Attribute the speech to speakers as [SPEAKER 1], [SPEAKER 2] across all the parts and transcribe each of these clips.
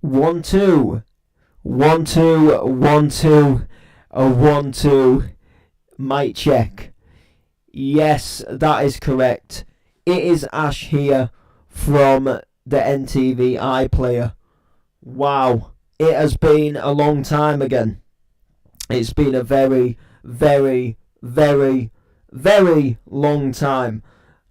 [SPEAKER 1] One, two. 1 2 1 2 a 1 2 mic check. Yes, that is correct. It is Ash here from the NTV iPlayer. Wow, it has been a long time again. It's been a very, very, very, very long time.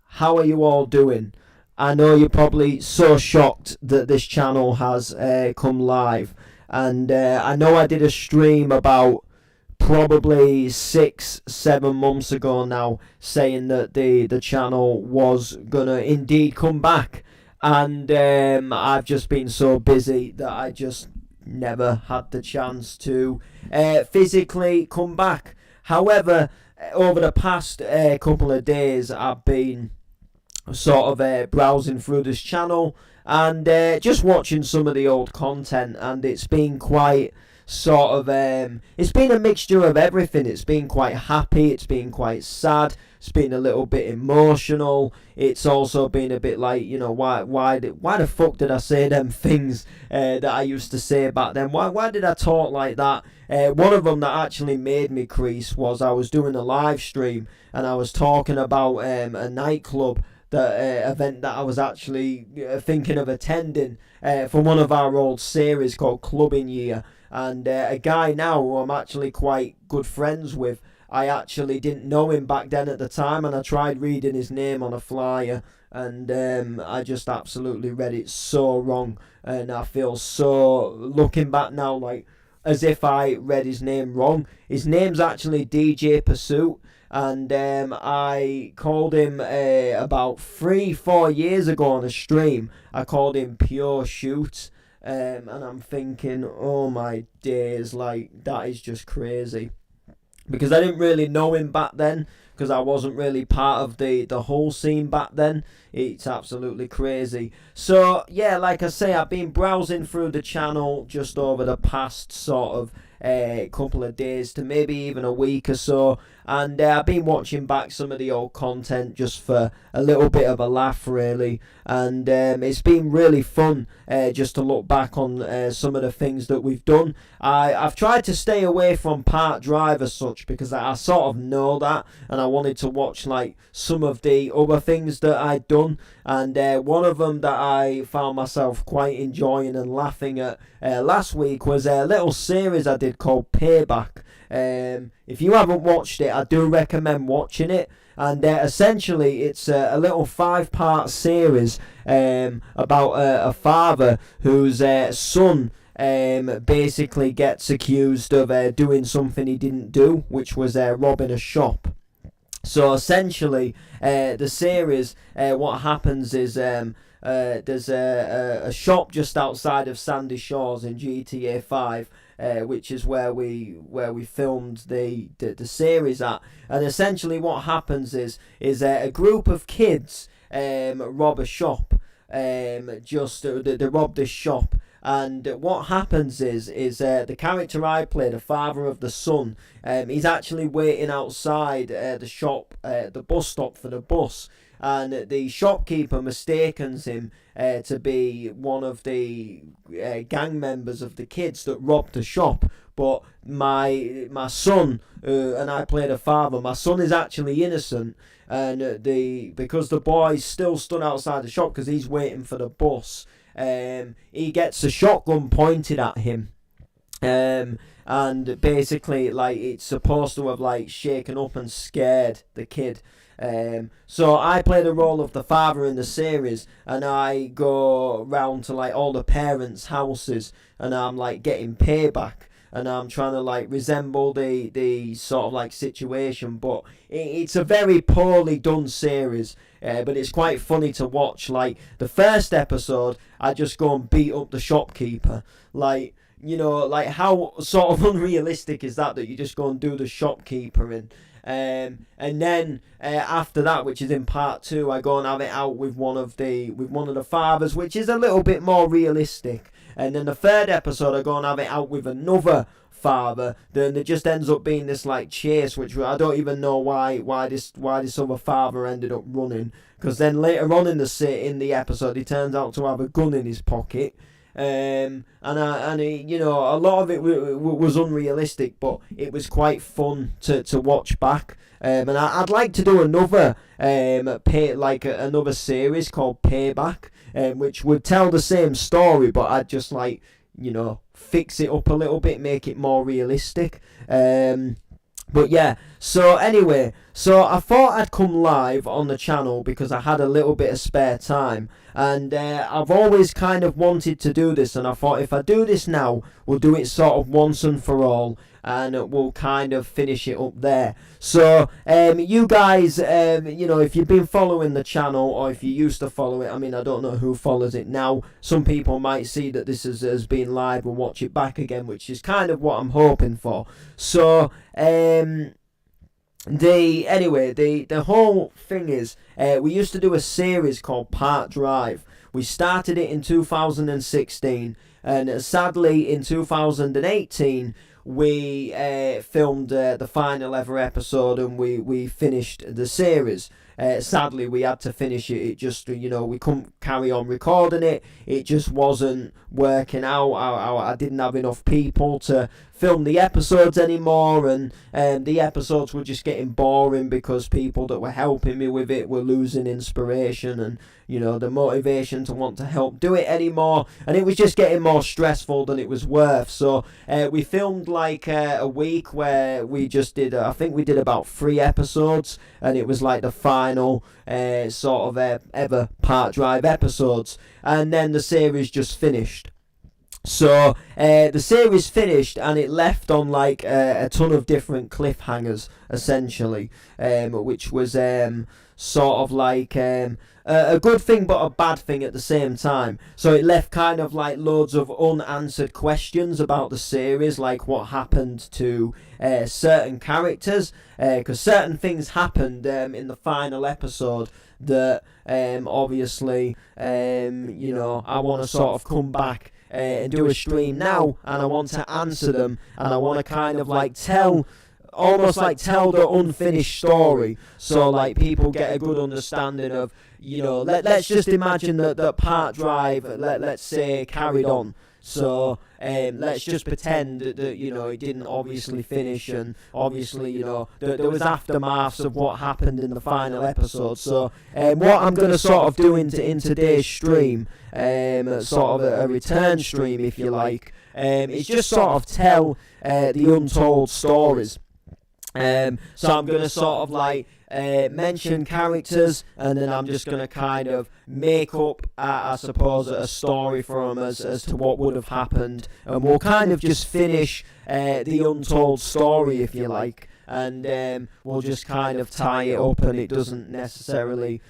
[SPEAKER 1] How are you all doing? I know you're probably so shocked that this channel has come live, and I know I did a stream about probably 6 7 months ago now, saying that the channel was gonna indeed come back, and I've just been so busy that I just never had the chance to physically come back. However, over the past couple of days, I've been sort of browsing through this channel and just watching some of the old content, and it's been quite sort of it's been a mixture of everything. It's been quite happy, it's been quite sad, it's been a little bit emotional. It's also been a bit like, why the fuck did I say them things that I used to say back then? Why did I talk like that? One of them that actually made me crease was I was doing a live stream and I was talking about a nightclub event that I was actually thinking of attending for one of our old series called Clubbing Year, and a guy now who I'm actually quite good friends with. I actually didn't know him back then at the time, and I tried reading his name on a flyer, and I just absolutely read it so wrong, and I feel so, looking back now, like as if I read his name wrong. His name's actually DJ Pursuit, and I called him about 3 4 years ago on a stream. I called him Pure Shoot, and I'm thinking, oh my days, like that is just crazy, because I didn't really know him back then, because I wasn't really part of the whole scene back then. It's absolutely crazy. So yeah, like I say, I've been browsing through the channel just over the past sort of couple of days to maybe even a week or so, and I've been watching back some of the old content just for a little bit of a laugh, really, and it's been really fun just to look back on some of the things that we've done. I've tried to stay away from Part Drive as such, because I sort of know that, and I wanted to watch like some of the other things that I'd done, and one of them that I found myself quite enjoying and laughing at last week was a little series I did called Payback. If you haven't watched it, I do recommend watching it. And essentially, it's a little 5-part series about a father whose son basically gets accused of doing something he didn't do, which was robbing a shop. So essentially, the series, what happens is there's a shop just outside of Sandy Shores in GTA 5, which is where we filmed the series at. And essentially, what happens is a group of kids rob a shop. They rob this shop. And what happens is the character I play, the father of the son, he's actually waiting outside the shop, the bus stop for the bus, and the shopkeeper mistakes him to be one of the gang members of the kids that robbed the shop. But my son, and I play the father, my son is actually innocent, and because the boy still stood outside the shop because he's waiting for the bus. He gets a shotgun pointed at him, and basically, like, it's supposed to have like shaken up and scared the kid. So I play the role of the father in the series, and I go round to like all the parents' houses, and I'm like getting payback, and I'm trying to like resemble the sort of like situation, but it's a very poorly done series, but it's quite funny to watch. Like the first episode, I just go and beat up the shopkeeper, like, like how sort of unrealistic is that you just go and do the shopkeeper in. And then after that, which is in part 2, I go and have it out with one of the fathers, which is a little bit more realistic. And then the third episode, I go and have it out with another father. Then it just ends up being this like chase, which I don't even know why this other father ended up running. Because then later on in the episode, he turns out to have a gun in his pocket. you know, a lot of it was unrealistic, but it was quite fun to watch back. And I'd like to do another another series called Payback, which would tell the same story, but I'd just like, you know, fix it up a little bit, make it more realistic. But yeah, so anyway, so I thought I'd come live on the channel because I had a little bit of spare time, and I've always kind of wanted to do this, and I thought if I do this now, we'll do it sort of once and for all, and we'll kind of finish it up there. So you guys, you know, if you've been following the channel, or if you used to follow it, I mean, I don't know who follows it now. Some people might see that this has been live and watch it back again, which is kind of what I'm hoping for. So the whole thing is, we used to do a series called Part Drive. We started it in 2016, and sadly in 2018 we filmed the final ever episode, and we finished the series. Sadly, we had to finish it. It just, you know, we couldn't carry on recording it. It just wasn't working out. I didn't have enough people to film the episodes anymore, and the episodes were just getting boring because people that were helping me with it were losing inspiration and, you know, the motivation to want to help do it anymore, and it was just getting more stressful than it was worth. So we filmed like a week where we just did, I think we did about 3 episodes, and it was like the final sort of ever Part Drive episodes, and then the series just finished. So the series finished, and it left on like a ton of different cliffhangers, essentially, which was sort of like a good thing but a bad thing at the same time. So it left kind of like loads of unanswered questions about the series, like what happened to certain characters, because certain things happened in the final episode that obviously you know, I want to sort of come back and do a stream now, and I want to answer them, and I want to kind of like almost like tell the unfinished story, so like people get a good understanding of, you know, let's just imagine that Part Drive, let's say, carried on. So let's just pretend that, you know, it didn't obviously finish, and obviously, you know, there was aftermaths of what happened in the final episode. So what I'm going to sort of do in today's stream, sort of a return stream, if you like, is just sort of tell the untold stories. So I'm going to sort of like mention characters, and then I'm just going to kind of make up, I suppose, a story for them as to what would have happened, and we'll kind of just finish the untold story, if you like, and we'll just kind of tie it up, and it doesn't necessarily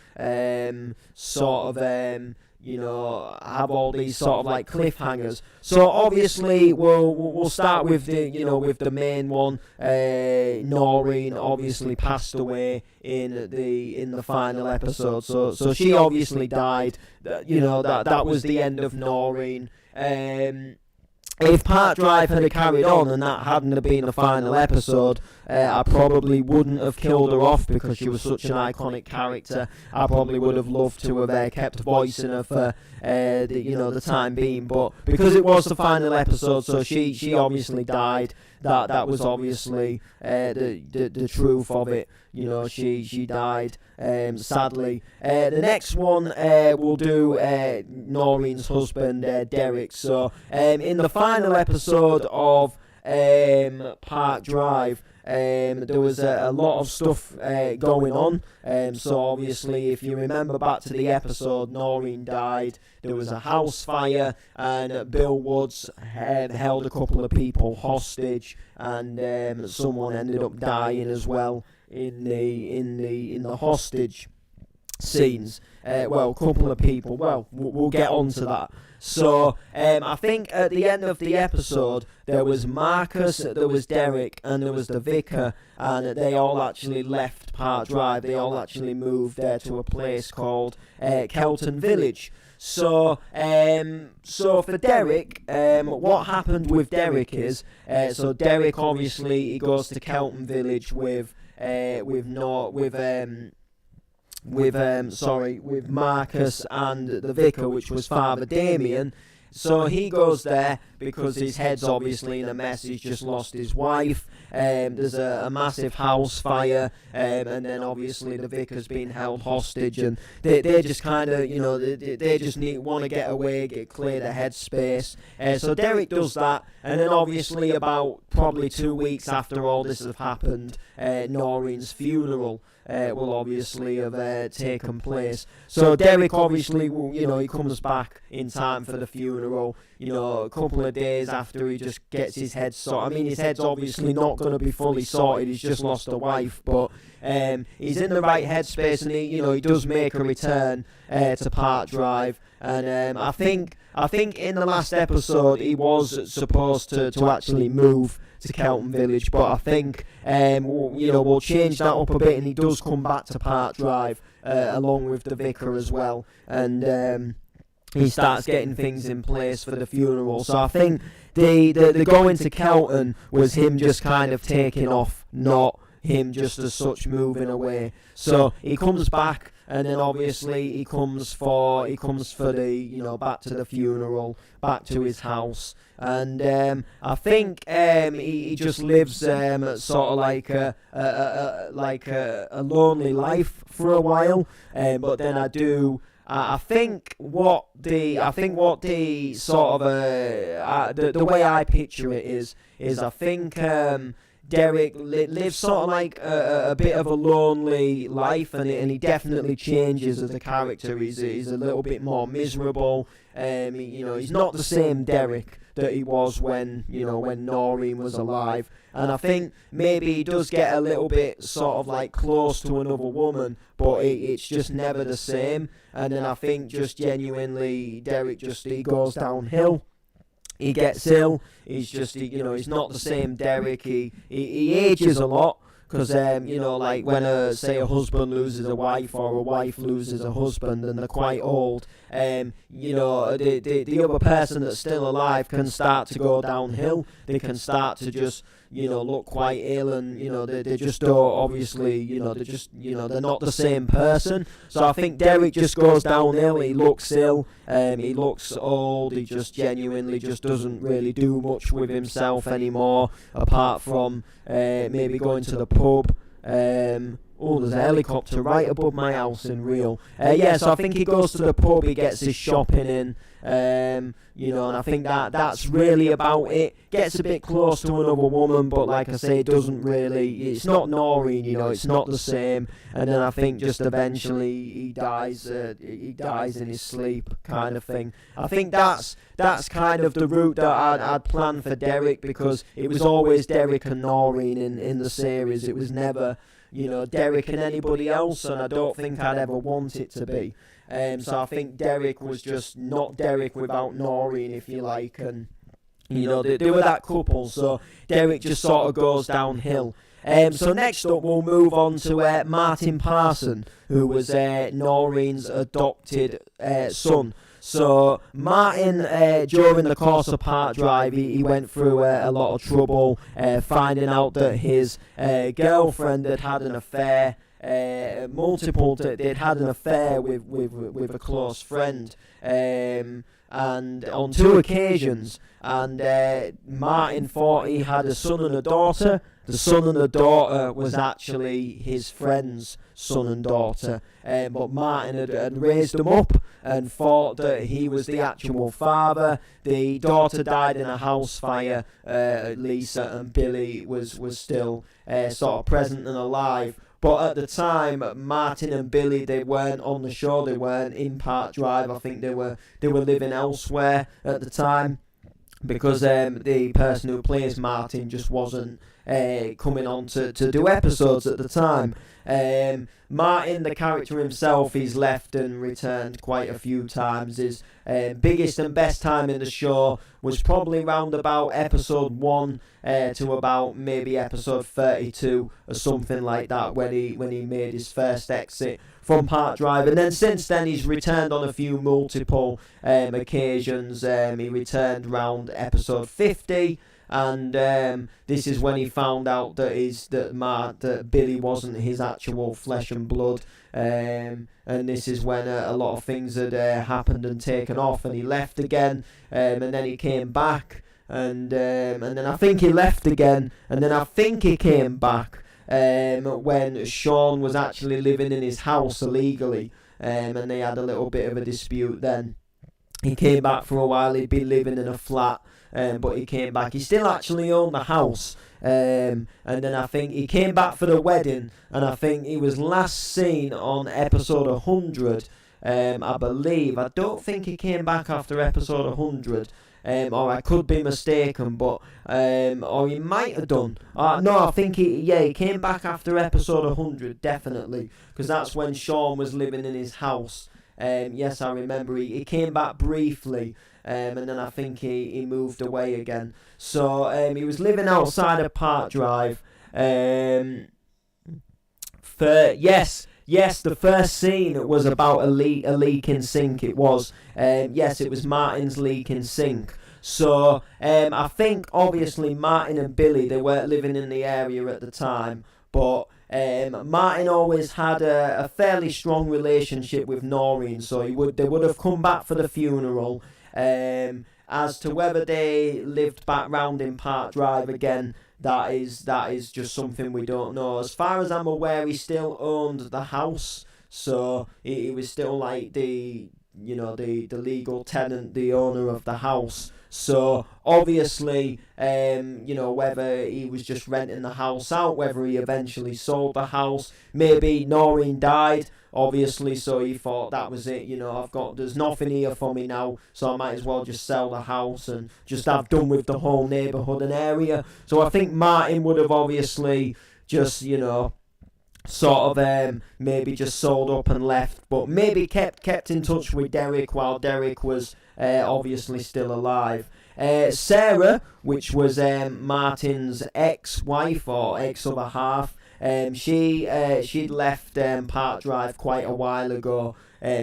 [SPEAKER 1] sort of you know, have all these sort of like cliffhangers. So obviously we'll start with the, you know, with the main one. Noreen obviously passed away in the final episode. So she obviously died. You know, that was the end of Noreen. If Part Drive had carried on and that hadn't been the final episode, I probably wouldn't have killed her off because she was such an iconic character. I probably would have loved to have kept voicing her for the time being, but because it was the final episode, so she obviously died. That was obviously the truth of it. You know, she died, sadly. The next one we'll do Noreen's husband, Derek. So in the final episode of Part Drive, there was a lot of stuff going on. So obviously, if you remember back to the episode, Noreen died. There was a house fire, and Bill Woods held a couple of people hostage, and someone ended up dying as well in the hostage scenes. Well, a couple of people. Well, we'll get on to that. So I think at the end of the episode there was Marcus, there was Derek, and there was the vicar, and they all actually left Part Drive. They all actually moved to a place called Kelton Village. So for Derek, what happened with Derek is, so Derek obviously he goes to Kelton Village with Marcus and the vicar, which was Father Damien. So he goes there because his head's obviously in a mess. He's just lost his wife. There's a massive house fire, and then obviously the vicar's being held hostage, and they just kind of, they just want to get away, clear the headspace. So Derek does that, and then obviously about probably 2 weeks after all this has happened, Noreen's funeral will obviously have taken place. So Derek obviously, he comes back in time for the funeral, a couple of days after he just gets his head sorted. I mean, his head's obviously not going to be fully sorted, he's just lost a wife, but he's in the right headspace, and he does make a return to Park Drive. And I think in the last episode he was supposed to actually move to Kelton Village, but I think we'll change that up a bit, and he does come back to Park Drive along with the vicar as well, and he starts getting things in place for the funeral. So I think the going to Kelton was him just kind of taking off, not him just as such moving away. So he comes back, and then obviously he comes for the back to the funeral, back to his house, and I think he just lives sort of like a lonely life for a while, but then I think what the sort of the way I picture it is I think Derek lives sort of like a bit of a lonely life, and he definitely changes as a character. He's a little bit more miserable. He's not the same Derek that he was when Noreen was alive. And I think maybe he does get a little bit sort of like close to another woman, but it's just never the same. And then I think just genuinely Derek he goes downhill. He gets ill. He's just, he's not the same Derek. He ages a lot, because like when say a husband loses a wife, or a wife loses a husband, and they're quite old, the other person that's still alive can start to go downhill. They can start to just look quite ill, and they just don't, obviously, they're not the same person. So I think Derek just goes downhill. He looks ill, he looks old, he just genuinely just doesn't really do much with himself anymore, apart from maybe going to the pub. There's a helicopter right above my house in Rio. So I think he goes to the pub, he gets his shopping in, and I think that's really about it. Gets a bit close to another woman, but like I say, it doesn't really, it's not Noreen, it's not the same. And then I think just eventually he dies in his sleep, kind of thing. I think that's kind of the route that I'd planned for Derek, because it was always Derek and Noreen in the series. It was never Derek and anybody else, and I don't think I'd ever want it to be. So I think Derek was just not Derek without Noreen, if you like, and they were that couple. So Derek just sort of goes downhill. So next up, we'll move on to Martin Parson, who was Noreen's adopted son. So Martin, during the course of Park Drive, he went through a lot of trouble, finding out that his girlfriend had an affair, they'd had an affair with a close friend, and on 2 occasions, and Martin thought he had a son and a daughter. The son and the daughter was actually his friend's son and daughter, but Martin had raised them up and thought that he was the actual father. The daughter died in a house fire, Lisa, and Billy was still sort of present and alive. But at the time, Martin and Billy, they weren't on the show, they weren't in Park Drive. I think they were living elsewhere at the time, because the person who plays Martin just wasn't coming on to do episodes at the time. Martin, the character himself, he's left and returned quite a few times. His biggest and best time in the show was probably round about episode 1 to about maybe episode 32 or something like that, when he made his first exit from Park Drive. And then since then he's returned on a few multiple occasions. He returned round episode 50, and this is when he found out that Billy wasn't his actual flesh and blood. And this is when a lot of things had happened and taken off, and he left again, and then he came back, and then I think he left again, and then I think he came back when Sean was actually living in his house illegally, and they had a little bit of a dispute then. He came back for a while. He'd been living in a flat, but he came back. He still actually owned the house, and then I think he came back for the wedding, and I think he was last seen on episode 100, I believe. I don't think he came back after episode 100, or I could be mistaken, but or he might have done. No, I think he came back after episode 100, definitely, because that's when Sean was living in his house. Yes, I remember he came back briefly, and then I think he moved away again. So he was living outside of Park Drive. Yes, the first scene was about a leaking sink. It was. Yes, it was Martin's leaking sink. So I think obviously Martin and Billy, they weren't living in the area at the time, but Martin always had a fairly strong relationship with Noreen, so they would have come back for the funeral. As to whether they lived back round in Park Drive again, that is just something we don't know. As far as I'm aware, he still owned the house, so he was still like the legal tenant, the owner of the house. So obviously, whether he was just renting the house out, whether he eventually sold the house, maybe Noreen died, obviously, so he thought that was it. There's nothing here for me now, so I might as well just sell the house and just have done with the whole neighbourhood and area. So I think Martin would have obviously just, sort of maybe just sold up and left, but maybe kept in touch with Derek while Derek was obviously still alive. Sarah, which was Martin's ex-wife or ex-other half, she'd left Park Drive quite a while ago.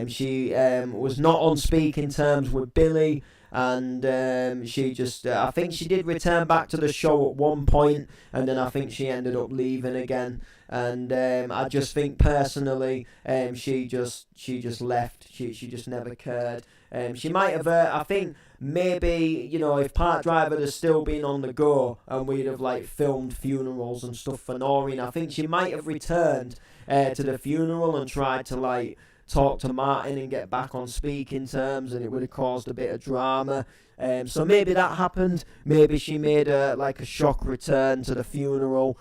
[SPEAKER 1] She was not on speaking terms with Billy, and she just I think she did return back to the show at one point, and then I think she ended up leaving again. And I just think personally, she just left. She just never cared. She might have. I think maybe if Park Drive had still been on the go and we'd have like filmed funerals and stuff for Noreen, I think she might have returned to the funeral and tried to like talk to Martin and get back on speaking terms, and it would have caused a bit of drama. So maybe that happened. Maybe she made a shock return to the funeral,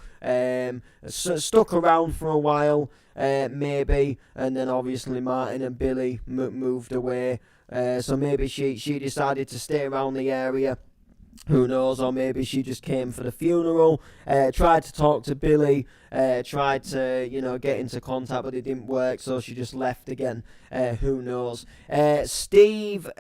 [SPEAKER 1] stuck around for a while, maybe, and then obviously Martin and Billy moved away. So maybe she decided to stay around the area. Who knows? Or maybe she just came for the funeral, tried to talk to Billy, tried to get into contact, but it didn't work, so she just left again. Who knows? Steve,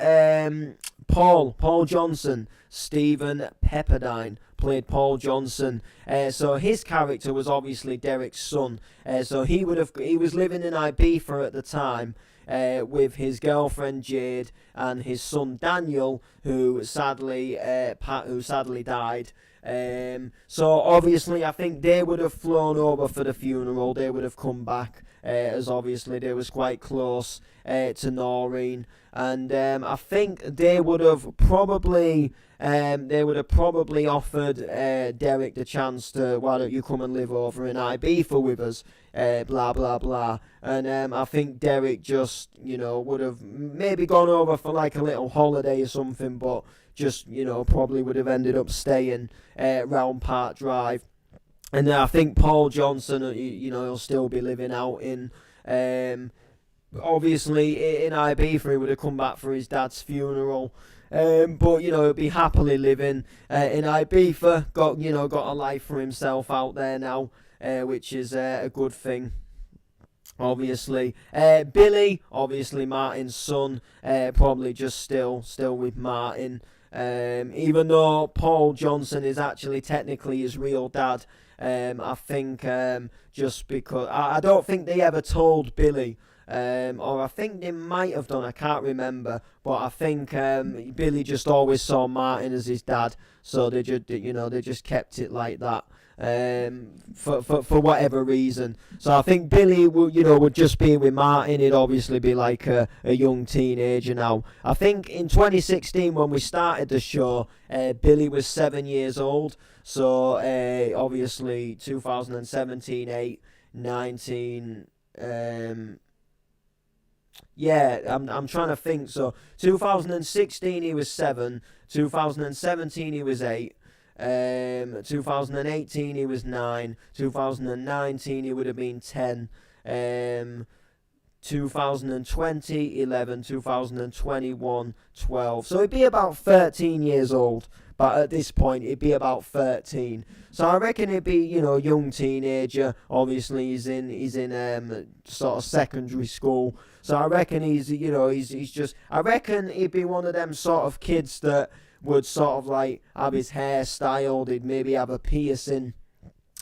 [SPEAKER 1] Paul Johnson, Stephen Pepperdine played Paul Johnson. So his character was obviously Derek's son. So he was living in Ibiza at the time. With his girlfriend Jade and his son Daniel, who sadly died. So obviously I think they would have flown over for the funeral. They would have come back, as obviously they was quite close to Noreen, and I think they would have probably offered Derek the chance to, why don't you come and live over in Ibiza with us, blah blah blah. And I think Derek just would have maybe gone over for like a little holiday or something, but just probably would have ended up staying round Park Drive. And I think Paul Johnson, he'll still be living out in obviously in Ibiza. He would have come back for his dad's funeral. But he'll be happily living in Ibiza. Got a life for himself out there now, which is a good thing. Obviously, Billy, obviously Martin's son, probably just still with Martin. Even though Paul Johnson is actually technically his real dad, I think just because I don't think they ever told Billy. Or I think they might have done. I can't remember, but I think Billy just always saw Martin as his dad, so they just kept it like that. For whatever reason. So I think Billy would just be with Martin. He'd obviously be like a young teenager now. I think in 2016 when we started the show, Billy was 7 years old. So obviously 2017, 8, 19. Yeah, I'm trying to think. So 2016 he was 7. 2017 he was 8. 2018 he was 9. 2019 he would have been 10. 2020 11. 2021 12. So he'd be about 13 years old. But at this point, he'd be about 13. So I reckon he'd be, young teenager. Obviously, he's in sort of secondary school. So I reckon he's just. I reckon he'd be one of them sort of kids that would sort of like have his hair styled. He'd maybe have a piercing.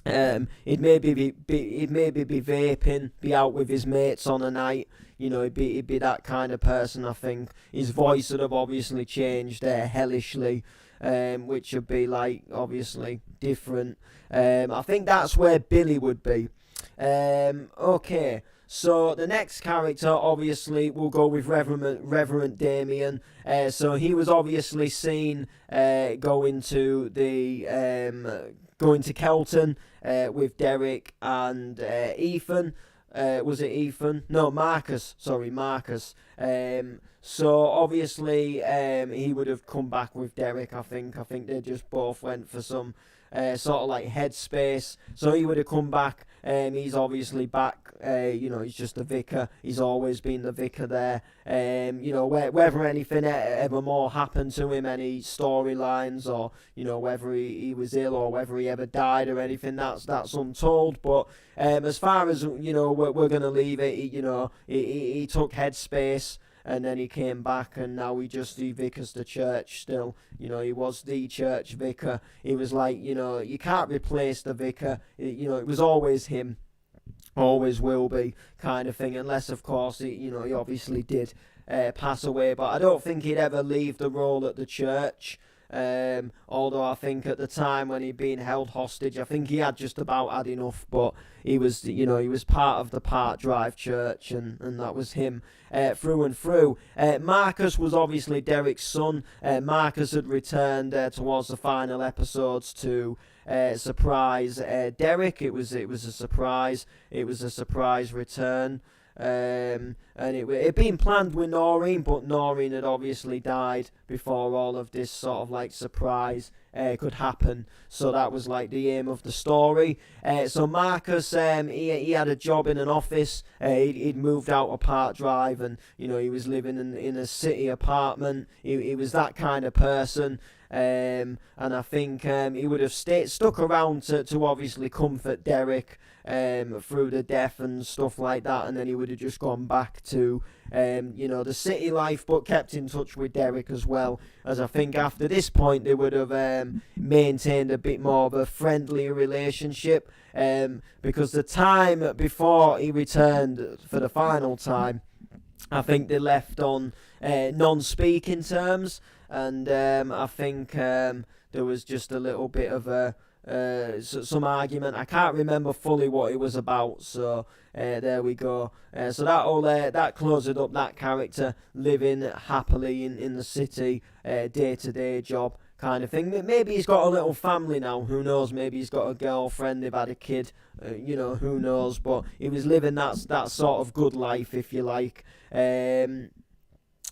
[SPEAKER 1] He'd maybe be vaping, be out with his mates on a night. He'd be that kind of person. I think his voice would have obviously changed hellishly. Which would be like obviously different. I think that's where Billy would be. Okay, so the next character obviously we'll go with Reverend Damien. So he was obviously seen going to Kelton with Derek and Ethan. Was it Ethan? No, Marcus. Sorry, Marcus. So obviously he would have come back with Derek. I think they just both went for some sort of like headspace. So he would have come back. He's obviously back. He's just the vicar. He's always been the vicar there. Whether anything ever more happened to him, any storylines, or whether he was ill or whether he ever died or anything, that's untold. But as far as we're gonna leave it. He took headspace. And then he came back, and now he vicars the church still. He was the church vicar. He was like, you can't replace the vicar. It was always him. Always will be, kind of thing. Unless, of course, he obviously did pass away. But I don't think he'd ever leave the role at the church. Although I think at the time when he'd been held hostage, I think he had just about had enough. But he was part of the Park Drive Church, and that was him through and through. Marcus was obviously Derek's son. Marcus had returned towards the final episodes to surprise Derek. It was a surprise. It was a surprise return. And it'd been planned with Noreen, but Noreen had obviously died before all of this sort of like surprise could happen. So that was like the aim of the story. So Marcus, he had a job in an office. He'd moved out of Park Drive, and he was living in a city apartment. He was that kind of person. And I think he would have stuck around to obviously comfort Derek through the death and stuff like that, and then he would have just gone back to the city life, but kept in touch with Derek as well, as I think after this point they would have maintained a bit more of a friendly relationship, because the time before he returned for the final time, I think they left on non-speaking terms, and I think there was just a little bit of some argument. I can't remember fully what it was about, so there we go. So that closes up that character living happily in the city, day-to-day job kind of thing. Maybe he's got a little family now, who knows, maybe he's got a girlfriend, they've had a kid, who knows, but he was living that sort of good life, if you like.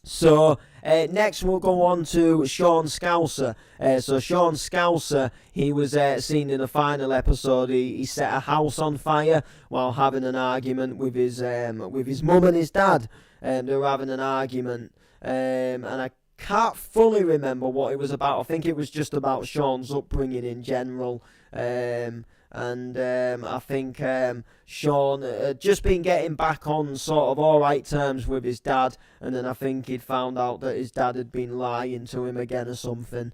[SPEAKER 1] So next we'll go on to Sean Scouser. So Sean Scouser, he was seen in the final episode. He set a house on fire while having an argument with his mum and his dad. They were having an argument, and I can't fully remember what it was about. I think it was just about Sean's upbringing in general. and I think Sean had just been getting back on sort of alright terms with his dad, and then I think he'd found out that his dad had been lying to him again or something,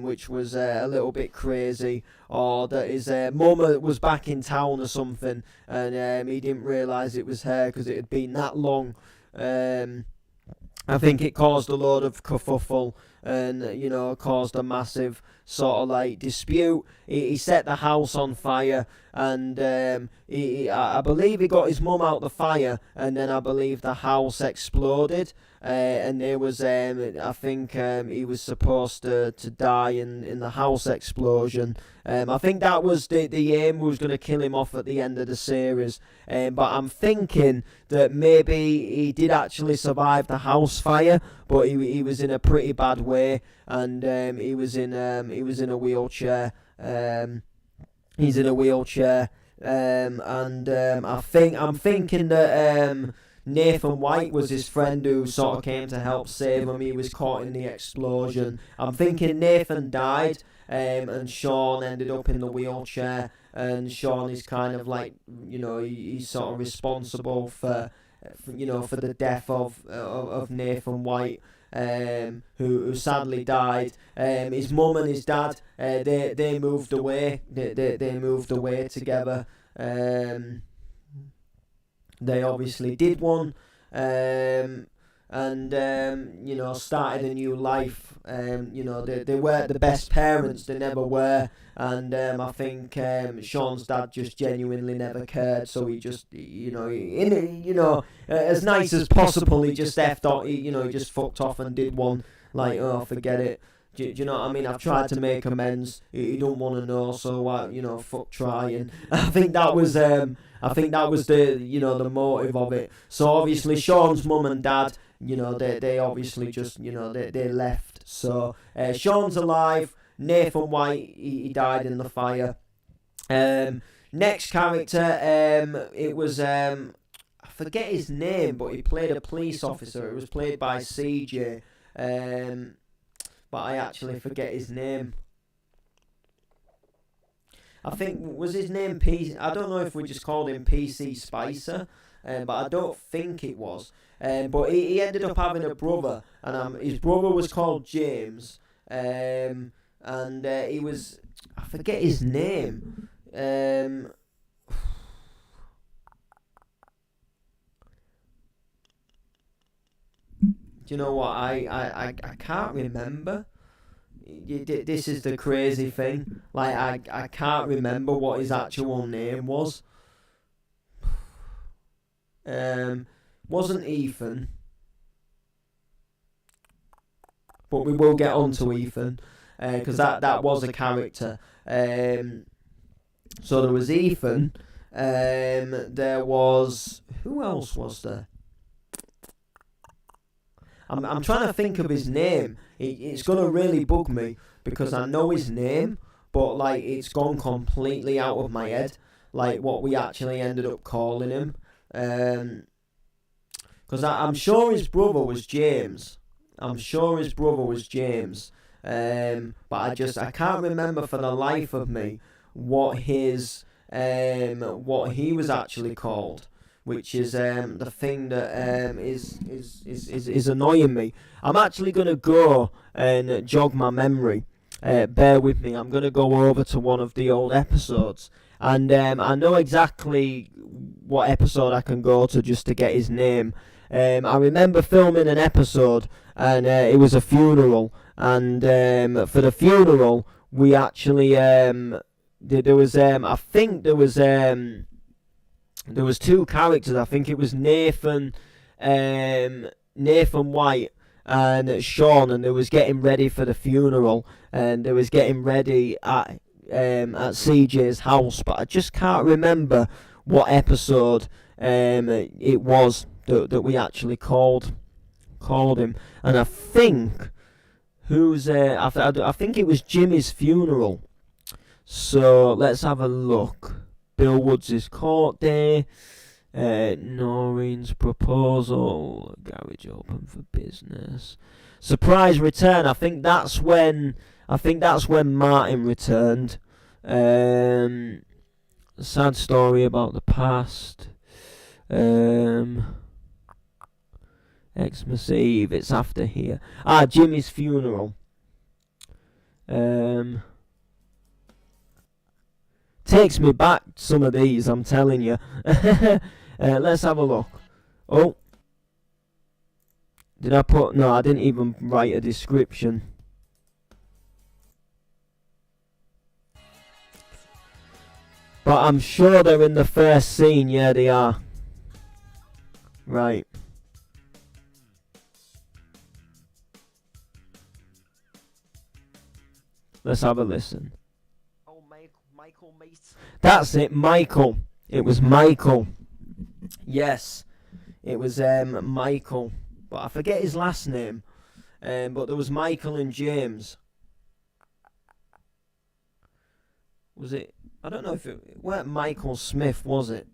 [SPEAKER 1] which was a little bit crazy, or that his mum was back in town or something, and he didn't realise it was her because it had been that long. I think it caused a load of kerfuffle and, caused a massive sort of like dispute. He set the house on fire, and I believe he got his mum out the fire, and then I believe the house exploded. And there was, I think he was supposed to die in the house explosion. I think that was the aim, was going to kill him off at the end of the series. But I'm thinking that maybe he did actually survive the house fire, but he was in a pretty bad way, and he was in a wheelchair. He's in a wheelchair, and I'm thinking that Nathan White was his friend who sort of came to help save him. He was caught in the explosion. I'm thinking Nathan died, and Sean ended up in the wheelchair, and Sean is kind of like, he's sort of responsible for the death of Nathan White, who sadly died. His mum and his dad, they moved away. They moved away together. They obviously did one, and started a new life. They weren't the best parents, they never were, and I think Sean's dad just genuinely never cared. So he just, as nice as possible, he just effed off. He just fucked off and did one. Like, oh, forget it. Do you know what I mean? I've tried to make amends. He don't want to know, so fuck trying. I think that was the the motive of it. So obviously Sean's mum and dad, they obviously just they left. So Sean's alive. Nathan White, he died in the fire. Next character, it was I forget his name, but he played a police officer. It was played by CJ. But I actually forget his name. I think, was his name I don't know if we just called him PC Spicer, but I don't think it was. But he ended up having a brother, and his brother was called James, and he was, I forget his name. Do you know what? I can't remember. This is the crazy thing. Like, I can't remember what his actual name was. Wasn't Ethan. But we will get on to Ethan, because that was a character. So there was Ethan. There was, who else was there? I'm trying to think of his name. It's going to really bug me because I know his name, but like it's gone completely out of my head, like what we actually ended up calling him. Because I'm sure his brother was James. But I can't remember for the life of me what he was actually called, which is the thing that is annoying me. I'm actually going to go and jog my memory. Bear with me. I'm going to go over to one of the old episodes, and I know exactly what episode I can go to just to get his name. I remember filming an episode, and it was a funeral, and for the funeral we actually there was two characters. I think it was Nathan White and Sean, and they was getting ready for the funeral, and they was getting ready at CJ's house, but I just can't remember what episode it was that we actually called him. And I think I think it was Jimmy's funeral. So let's have a look. Bill Woods' court day, Noreen's proposal, garage open for business, surprise return. I think that's when Martin returned. sad story about the past. Xmas Eve, it's after here. Jimmy's funeral. Takes me back, some of these, I'm telling you. Let's have a look. Oh. Did I put... No, I didn't even write a description. But I'm sure they're in the first scene. Yeah, they are. Right. Let's have a listen. Oh, Michael, mate. That's it, Michael. It was Michael. Yes. It was Michael. But I forget his last name. But there was Michael and James. Was it... I don't know if it weren't Michael Smith, was it?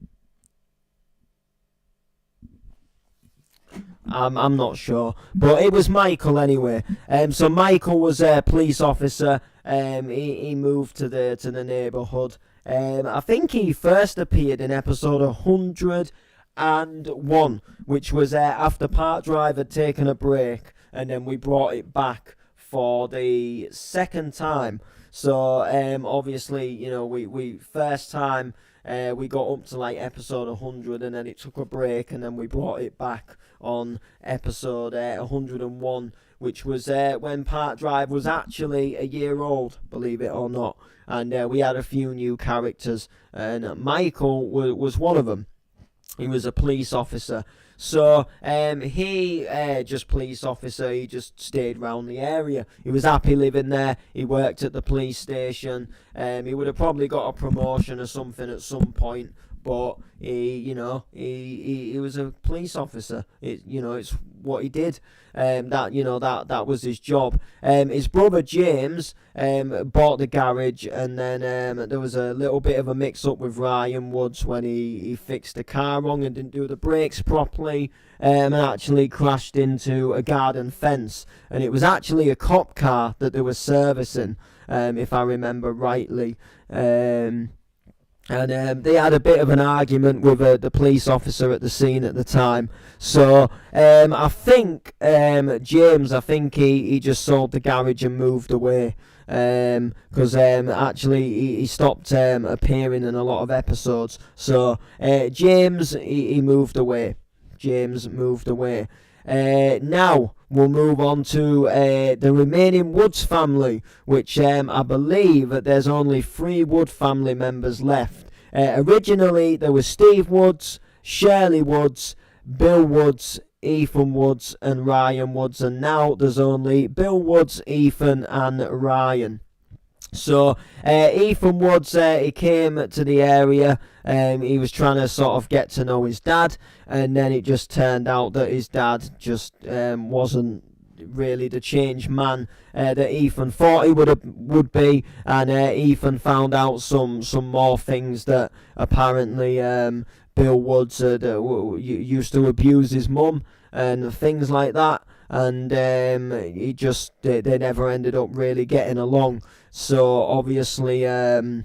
[SPEAKER 1] I'm not sure, but it was Michael anyway. So Michael was a police officer. He moved to the neighbourhood. I think he first appeared in episode 101, which was after Park Drive had taken a break, and then we brought it back for the second time. So obviously, you know, we first time we got up to like episode 100, and then it took a break, and then we brought it back on episode 101, which was when Park Drive was actually a year old, believe it or not, and we had a few new characters, and Michael was one of them. He was a police officer. So he just police officer. He just stayed around the area. He was happy living there. He worked at the police station. He would have probably got a promotion or something at some point. But he was a police officer. It's what he did. That was his job. His brother James bought the garage, and then there was a little bit of a mix-up with Ryan Woods when he fixed the car wrong and didn't do the brakes properly, and actually crashed into a garden fence. And it was actually a cop car that they were servicing, if I remember rightly. And they had a bit of an argument with the police officer at the scene at the time. So I think James, he just sold the garage and moved away. Because actually he stopped appearing in a lot of episodes. So James, he moved away. James moved away. Now we'll move on to the remaining Woods family, which I believe that there's only 3 Wood family members left. Originally there was Steve Woods, Shirley Woods, Bill Woods, Ethan Woods and Ryan Woods, and now there's only Bill Woods, Ethan and Ryan. So Ethan Woods, he came to the area. He was trying to sort of get to know his dad, and then it just turned out that his dad just wasn't really the changed man that Ethan thought he would be, and Ethan found out some more things, that apparently Bill Woods used to abuse his mum and things like that, and they never ended up really getting along. So obviously Bill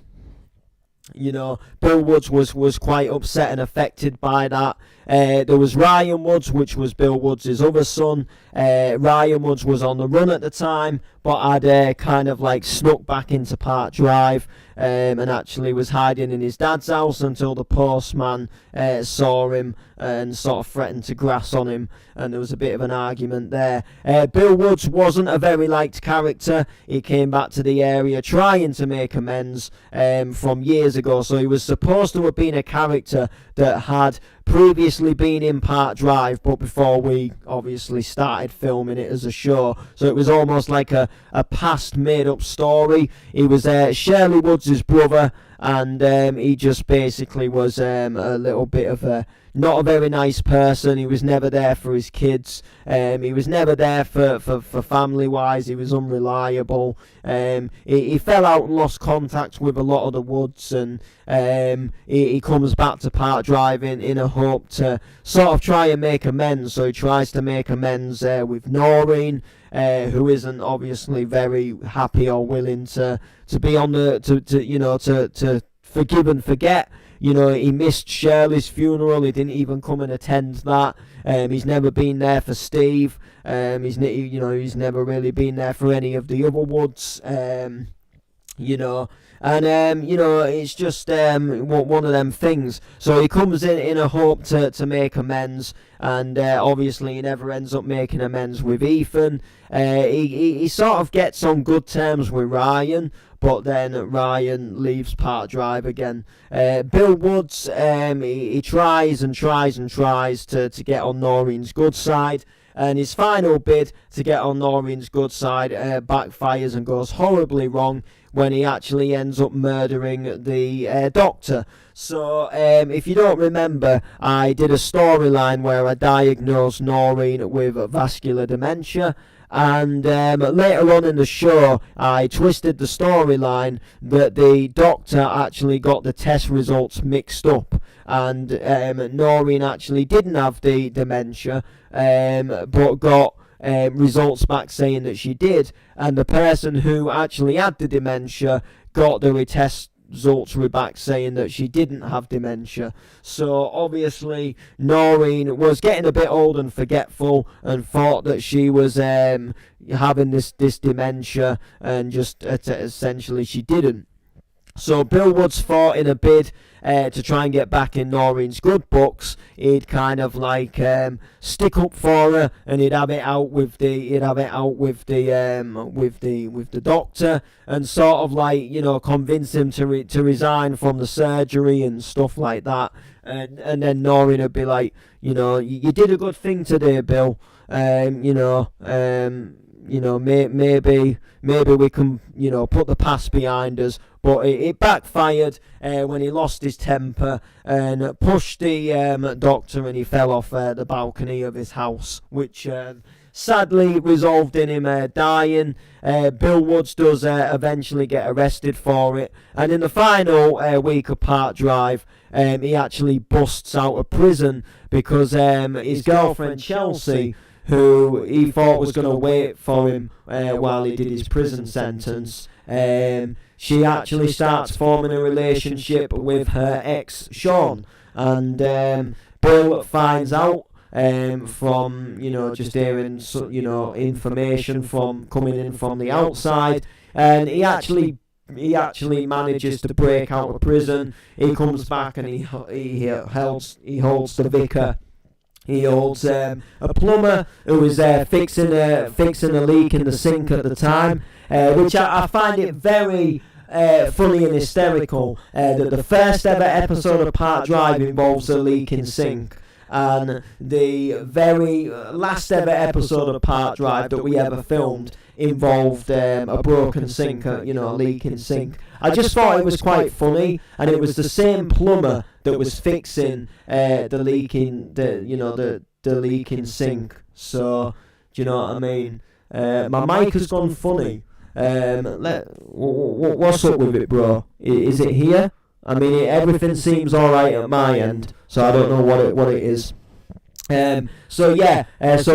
[SPEAKER 1] Woods was quite upset and affected by that. There was Ryan Woods, which was Bill Woods' other son. Ryan Woods was on the run at the time, but had kind of like snuck back into Park Drive, and actually was hiding in his dad's house until the postman saw him and sort of threatened to grass on him, and there was a bit of an argument there. Bill Woods wasn't a very liked character. He came back to the area trying to make amends from years ago, so he was supposed to have been a character that had previously been in Park Drive, but before we obviously started filming it as a show, so it was almost like a past made up story. He was Shirley Woods' brother, and he just basically was a little bit of a not a very nice person. He was never there for his kids. He was never there for family wise. He was unreliable. He fell out and lost contact with a lot of the Woods, and he comes back to Park Drive in a hope to sort of try and make amends. So he tries to make amends with Noreen, who isn't obviously very happy or willing to be on the to forgive and forget. You know, he missed Shirley's funeral. He didn't even come and attend that. He's never been there for Steve. He's never really been there for any of the other Woods. You know, and it's just one of them things. So he comes in a hope to make amends, and obviously he never ends up making amends with Ethan. He sort of gets on good terms with Ryan, but then Ryan leaves Park Drive again. Bill Woods, he tries and tries and tries to get on Noreen's good side, and his final bid to get on Noreen's good side backfires and goes horribly wrong when he actually ends up murdering the doctor. So if you don't remember, I did a storyline where I diagnosed Noreen with vascular dementia, and later on in the show I twisted the storyline that the doctor actually got the test results mixed up, and Noreen actually didn't have the dementia, but got results back saying that she did, and the person who actually had the dementia got the test results back saying that she didn't have dementia. So obviously Noreen was getting a bit old and forgetful and thought that she was having this dementia, and just essentially she didn't. So Bill Woods thought in a bid to try and get back in Noreen's good books, he'd kind of like stick up for her, and he'd have it out with the doctor, and sort of like, you know, convince him to resign from the surgery and stuff like that. And then Noreen would be like, you know, you did a good thing today, Bill. Maybe we can, you know, put the past behind us. But it backfired when he lost his temper and pushed the doctor, and he fell off the balcony of his house, which sadly resulted in him dying. Bill Woods does eventually get arrested for it, and in the final week of Park Drive, he actually busts out of prison because his girlfriend Chelsea, who he thought was going to wait for him while he did his prison sentence, she actually starts forming a relationship with her ex Sean, and Bill finds out from, you know, just hearing, you know, information from coming in from the outside, and he actually manages to break out of prison. He comes back and he holds the vicar. He holds a plumber who was fixing a leak in the sink at the time, which I find it very funny and hysterical that the first ever episode of Park Drive involves a leaking sink, and the very last ever episode of Park Drive that we ever filmed involved a broken sink, a leaking sink. I just thought it was quite funny, and it was the same plumber that was fixing the leaking sink. So, do you know what I mean? My mic has gone funny. What's up with it, bro? Is it here? I mean, everything seems alright at my end, so I don't know what it is. So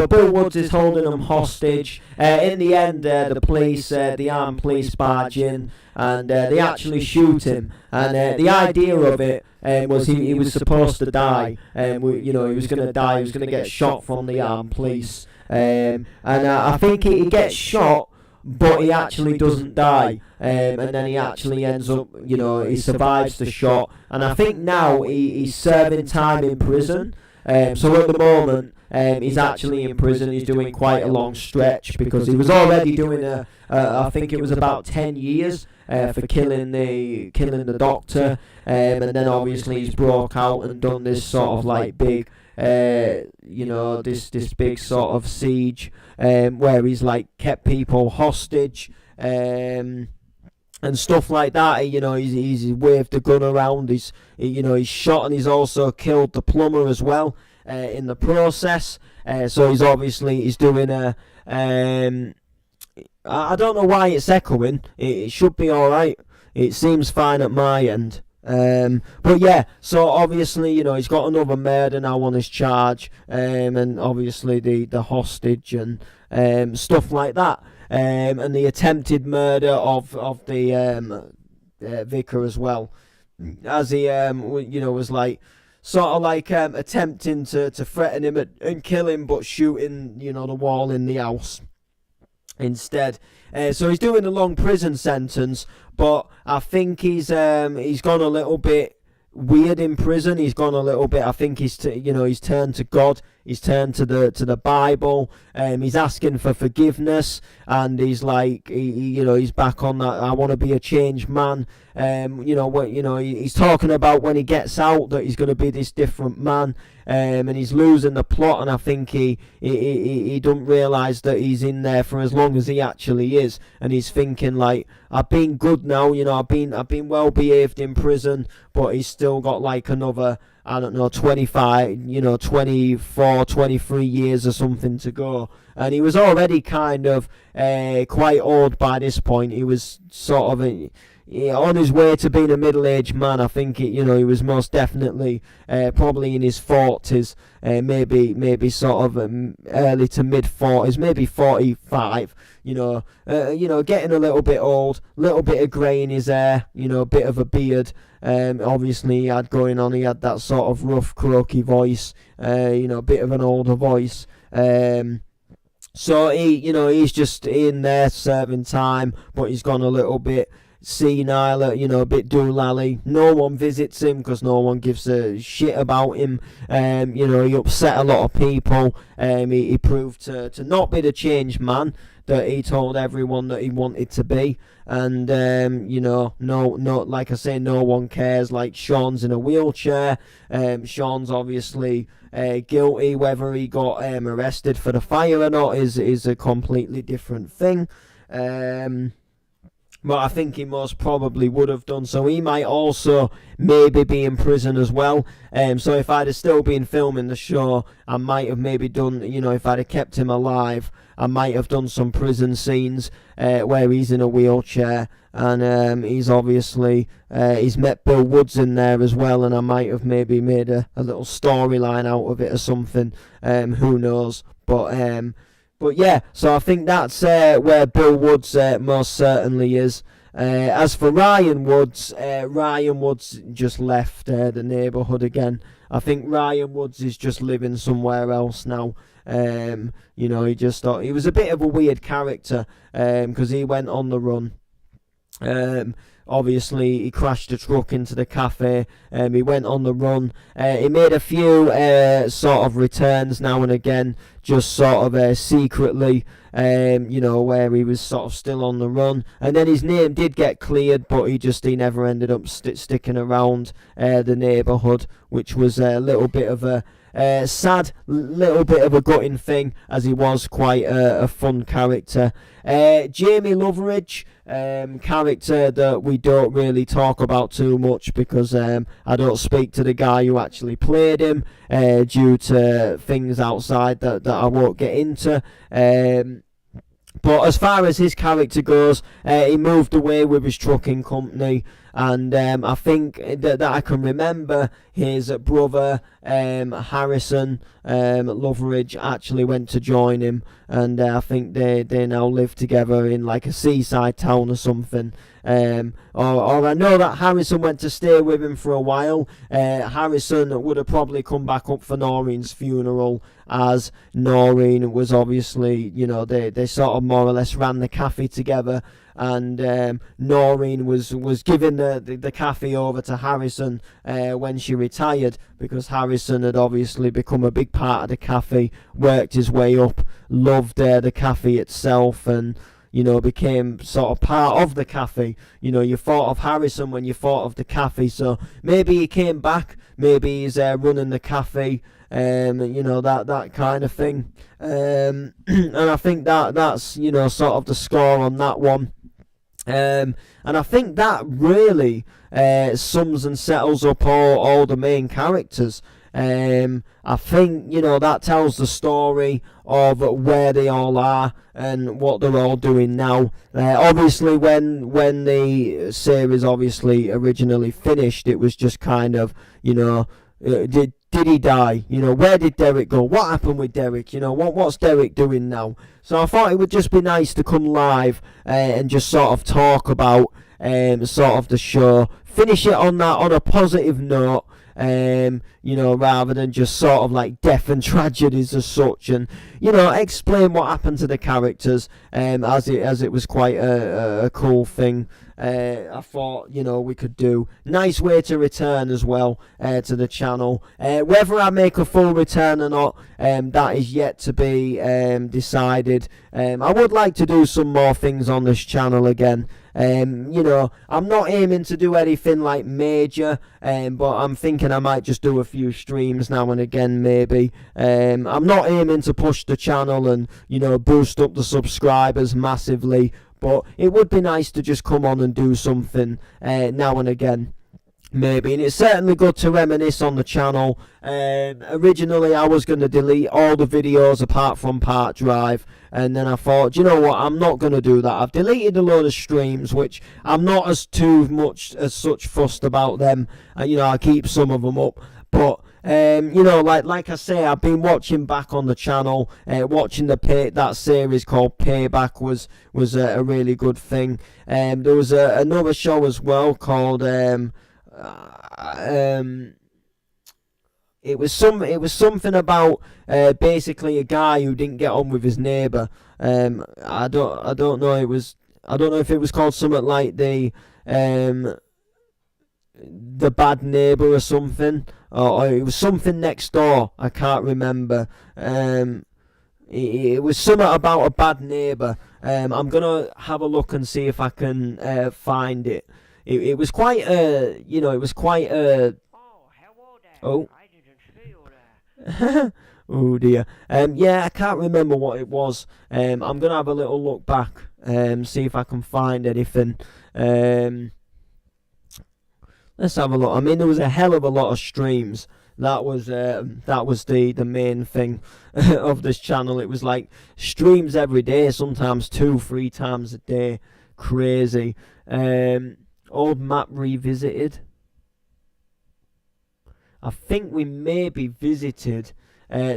[SPEAKER 1] Bill Woods is holding them hostage. In the end, the police, the armed police barge in, and they actually shoot him. And the idea of it was he was supposed to die. He was going to die. He was going to get shot from the armed police. And I think he gets shot, but he actually doesn't die. And then he actually ends up, he survives the shot. And I think now he's serving time in prison. So at the moment, he's actually in prison. He's doing quite a long stretch because he was already doing I think it was about 10 years for killing the doctor, and then obviously he's broke out and done this sort of like big, this big sort of siege, where he's like kept people hostage, and stuff like that. He's waved the gun around. He's shot, and he's also killed the plumber as well in the process. So he's doing a. I don't know why it's echoing. It should be all right. It seems fine at my end. But yeah, so obviously, he's got another murder now on his charge, and obviously the hostage and stuff like that. And the attempted murder of the vicar as well. as he was like sort of like attempting to threaten him and kill him, but shooting the wall in the house instead. So he's doing a long prison sentence, but I think he's gone a little bit weird in prison. He's gone a little bit. I think he's turned to God. He's turned to the Bible. He's asking for forgiveness, and he's like he's back on that. I want to be a changed man. He's talking about when he gets out that he's going to be this different man. And he's losing the plot, and I think he don't realise that he's in there for as long as he actually is, and he's thinking like, I've been good now, I've been well behaved in prison, but he's still got like another, I don't know, 25, 24, 23 years or something to go. And he was already kind of quite old by this point. He was sort of on his way to being a middle-aged man. I think he was most definitely probably in his 40s, maybe sort of early to mid 40s, maybe 45. Getting a little bit old, little bit of grey in his hair, a bit of a beard. Obviously he had that sort of rough, croaky voice, a bit of an older voice. So he's just in there serving time, but he's gone a little bit senile, a bit doolally. No one visits him because no one gives a shit about him. He upset a lot of people. He proved to not be the changed man that he told everyone that he wanted to be. And like I say, no one cares. Like, Sean's in a wheelchair. Sean's obviously guilty. Whether he got arrested for the fire or not is a completely different thing. But I think he most probably would have done. So he might also maybe be in prison as well. So if I'd have still been filming the show, I might have maybe done, if I'd have kept him alive, I might have done some prison scenes where he's in a wheelchair. And he's obviously, he's met Bill Woods in there as well. And I might have maybe made a little storyline out of it or something. Who knows? But yeah, so I think that's where Bill Woods most certainly is. As for Ryan Woods just left the neighbourhood again. I think Ryan Woods is just living somewhere else now. He just thought he was a bit of a weird character because he went on the run. Obviously, he crashed a truck into the cafe. He went on the run. He made a few sort of returns now and again, just sort of secretly, where he was sort of still on the run. And then his name did get cleared, but he never ended up sticking around the neighbourhood, which was a little bit of a sad, little bit of a gutting thing, as he was quite a fun character. Jamie Loveridge, character that we don't really talk about too much because I don't speak to the guy who actually played him due to things outside that I won't get into. But as far as his character goes, he moved away with his trucking company, and I think that I can remember his brother Harrison Loveridge actually went to join him, and I think they now live together in like a seaside town or something. Or I know that Harrison went to stay with him for a while. Harrison would have probably come back up for Noreen's funeral, as Noreen was obviously, they sort of more or less ran the cafe together, and Noreen was giving the cafe over to Harrison when she retired, because Harrison had obviously become a big part of the cafe, worked his way up, loved the cafe itself, and became sort of part of the cafe. You thought of Harrison when you thought of the cafe, so maybe he came back, maybe he's running the cafe, that kind of thing. And I think that's, sort of the score on that one. And I think that really sums and settles up all the main characters. I think, that tells the story of where they all are and what they're all doing now. Obviously, when the series obviously originally finished, it was just kind of, did he die? Where did Derek go? What happened with Derek? What's Derek doing now? So I thought it would just be nice to come live and just sort of talk about sort of the show. Finish it on a positive note. Rather than just sort of like death and tragedies as such, and explain what happened to the characters, as it was quite a cool thing. I thought we could do nice way to return as well to the channel. Whether I make a full return or not, that is yet to be decided. I would like to do some more things on this channel again. I'm not aiming to do anything like major, but I'm thinking I might just do a few streams now and again, maybe. I'm not aiming to push the channel and boost up the subscribers massively, but it would be nice to just come on and do something now and again. Maybe, and it's certainly good to reminisce on the channel. Originally I was going to delete all the videos apart from Part Drive, and then I thought, you know what, I'm not going to do that. I've deleted a load of streams, which I'm not as such fussed about them. I keep some of them up, but like I say, I've been watching back on the channel, watching that series called Payback was a really good thing. There was another show as well called it was something about basically a guy who didn't get on with his neighbour. I don't know if it was called something like the Bad Neighbour or something, or it was something next door. I can't remember. It was something about a bad neighbour. I'm gonna have a look and see if I can find it. It was quite it was quite
[SPEAKER 2] Oh, hello there.
[SPEAKER 1] Oh.
[SPEAKER 2] I didn't see you there.
[SPEAKER 1] Oh dear. Yeah, I can't remember what it was. I'm gonna have a little look back, see if I can find anything. Let's have a look. I mean, there was a hell of a lot of streams. That was the main thing of this channel. It was like streams every day, sometimes 2-3 times a day. Crazy. Old map revisited. I think we maybe visited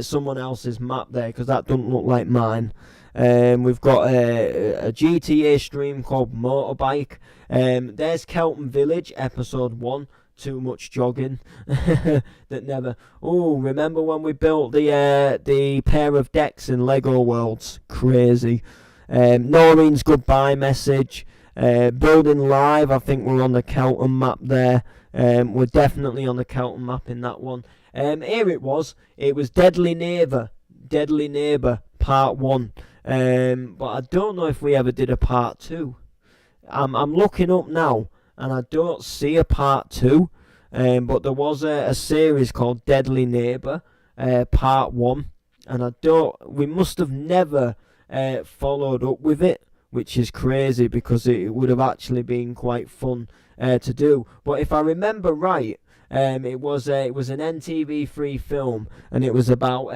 [SPEAKER 1] someone else's map there, because that doesn't look like mine. We've got a GTA stream called Motorbike. There's Kelton Village, episode 1. Too much jogging. That never. Oh, remember when we built the pair of decks in Lego Worlds? Crazy. Noreen's goodbye message. Building live. I think we're on the Kelton map there. We're definitely on the Kelton map in that one. Here it was. It was Deadly Neighbour Part 1. But I don't know if we ever did a Part 2. I'm looking up now, and I don't see a Part 2. But there was a series called Deadly Neighbour Part 1, and we must have never followed up with it, which is crazy, because it would have actually been quite fun to do. But if I remember right, it was an NTV3 film, and it was about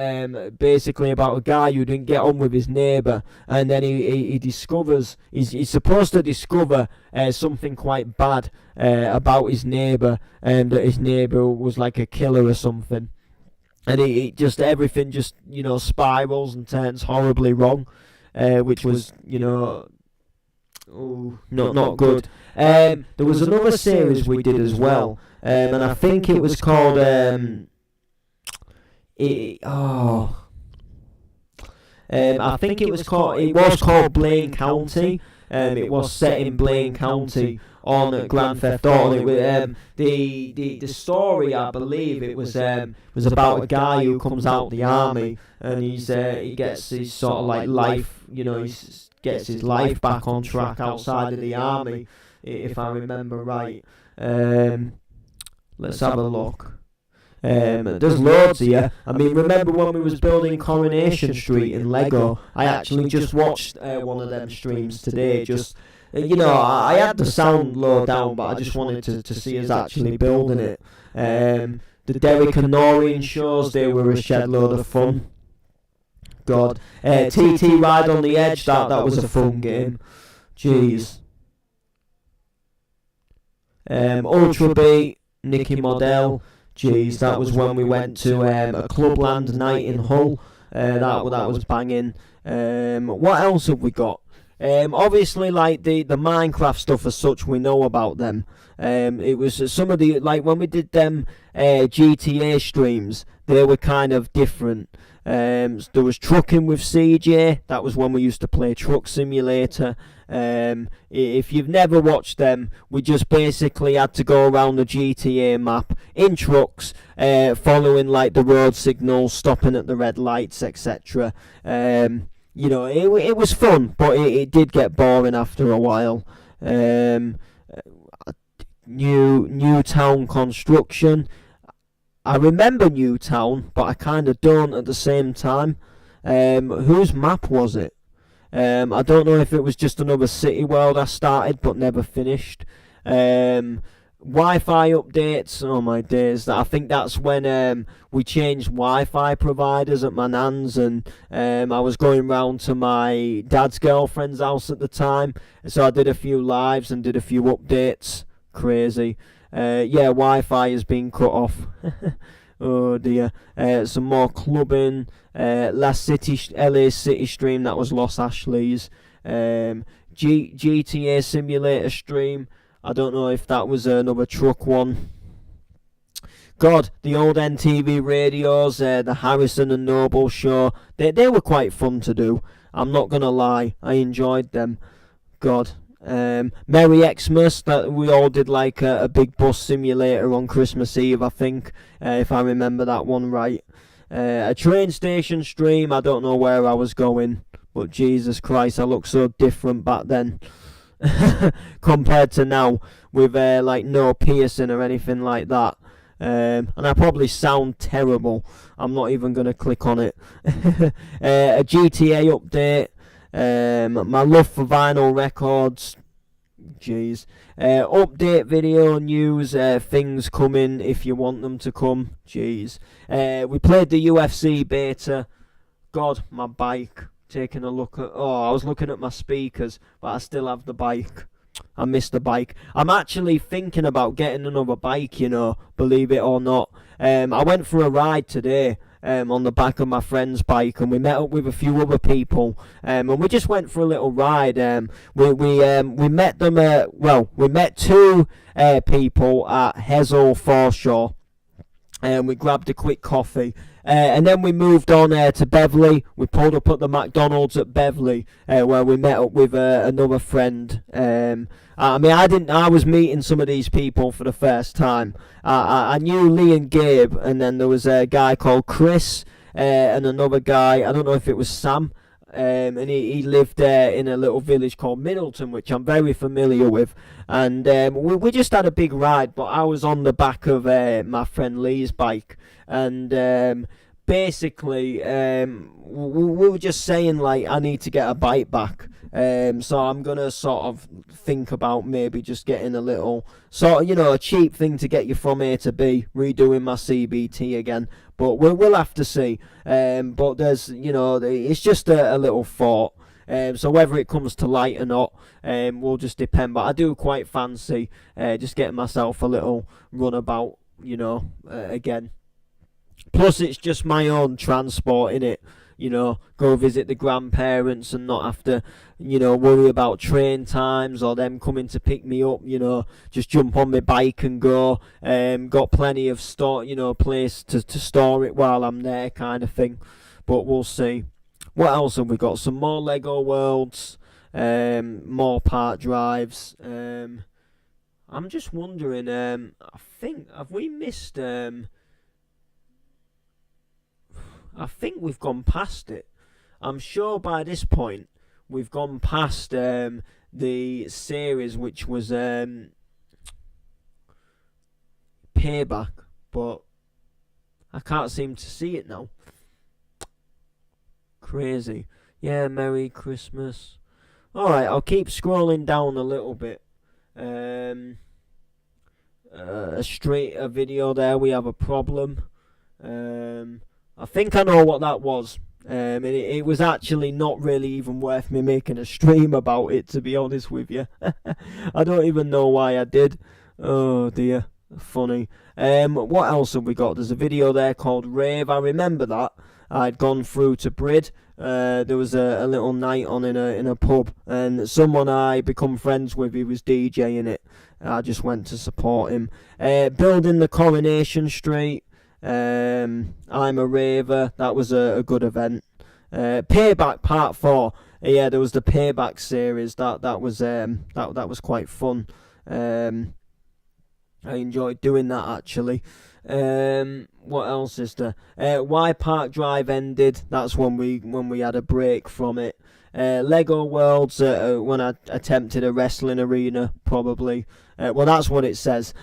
[SPEAKER 1] basically about a guy who didn't get on with his neighbour, and then he discovers he's supposed to discover something quite bad about his neighbour, and that his neighbour was like a killer or something, and everything just spirals and turns horribly wrong, which was not good. There was another series we did as well, and I think it was called I think it was called Blaine County. It was set in Blaine County on Grand Theft Auto. The story, I believe, it was about a guy who comes out of the army, and he gets his sort of like life, he gets his life back on track outside of the army, if I remember right. Let's have a look. There's loads here. I mean, remember when we was building Coronation Street in Lego? I actually just watched one of them streams today. Just I had the sound low down, but I just wanted to see us actually building it. The Derek and Noreen shows, they were a shed load of fun. God, TT Ride on the Edge, that was a fun game. Jeez. Ultra Beat, Nicky Model. Jeez, that was when we went to a Clubland night in Hull. That was banging. What else have we got? Obviously, like the Minecraft stuff as such, we know about them. It was some of the, like when we did them GTA streams, they were kind of different. There was trucking with CJ. That was when we used to play Truck Simulator. If you've never watched them, we just basically had to go around the GTA map in trucks, following like the road signals, stopping at the red lights, etc. You know, it was fun, but it did get boring after a while. Newtown construction. I remember Newtown, but I kind of don't at the same time. Whose map was it? I don't know if it was just another City World I started but never finished. Wi-Fi updates. Oh my days! I think that's when we changed Wi-Fi providers at my nan's, and I was going round to my dad's girlfriend's house at the time, so I did a few lives and did a few updates. Crazy. Yeah, Wi-Fi has been cut off. Oh dear. Some more clubbing. Last LA City stream, that was Los Ashley's. GTA Simulator stream. I don't know if that was another truck one. God, the old NTV radios, the Harrison and Noble show. They were quite fun to do. I'm not gonna lie, I enjoyed them. God. Merry Xmas, that we all did like a big bus simulator on Christmas Eve, I think, if I remember that one right. A train station stream, I don't know where I was going, but Jesus Christ, I look so different back then compared to now, with like no piercing or anything like that. And I probably sound terrible. I'm not even going to click on it. A GTA update. My love for vinyl records. Jeez. Update video news. Things coming if you want them to come. Jeez. We played the UFC beta. God, my bike. Taking a look at. Oh, I was looking at my speakers, but I still have the bike. I missed the bike. I'm actually thinking about getting another bike, you know, believe it or not. I went for a ride today on the back of my friend's bike, and we met up with a few other people, and we just went for a little ride. We met them. We met two people at Hessel Foreshore, and we grabbed a quick coffee. And then we moved on to Beverley. We pulled up at the McDonald's at Beverley, where we met up with another friend. I was meeting some of these people for the first time. I knew Lee and Gabe, and then there was a guy called Chris, and another guy, I don't know if it was Sam, and he lived in a little village called Middleton, which I'm very familiar with. And we just had a big ride, but I was on the back of my friend Lee's bike, and basically we were just saying, like, I need to get a bike back. So I'm gonna sort of think about maybe just getting a little sort of, you know, a cheap thing to get you from A to B, redoing my CBT again. But we'll have to see. But there's, you know, it's just a little thought. So whether it comes to light or not, will just depend. But I do quite fancy just getting myself a little runabout, you know, again. Plus, it's just my own transport, innit? You know, go visit the grandparents and not have to, you know, worry about train times or them coming to pick me up. You know, just jump on my bike and go. Got plenty of place to store it while I'm there, kind of thing. But we'll see. What else have we got? Some more Lego Worlds, more part drives. I'm just wondering. I think have we missed? I think we've gone past it. I'm sure by this point we've gone past the series, which was Payback, but I can't seem to see it now. Crazy. Yeah, Merry Christmas. Alright, I'll keep scrolling down a little bit. A video there, we have a problem. I think I know what that was. And it was actually not really even worth me making a stream about it, to be honest with you. I don't even know why I did. Oh dear, funny. What else have we got? There's a video there called Rave. I remember that. I'd gone through to Brid. There was a little night on in a pub, and someone I become friends with, he was DJing it. I just went to support him. Building the Coronation Street. I'm a Raver. That was a good event. Payback Part 4. Yeah, there was the Payback series. That was quite fun. I enjoyed doing that actually. What else is there? Why Park Drive ended. That's when we had a break from it. Lego Worlds, when I attempted a wrestling arena, probably. Well, that's what it says.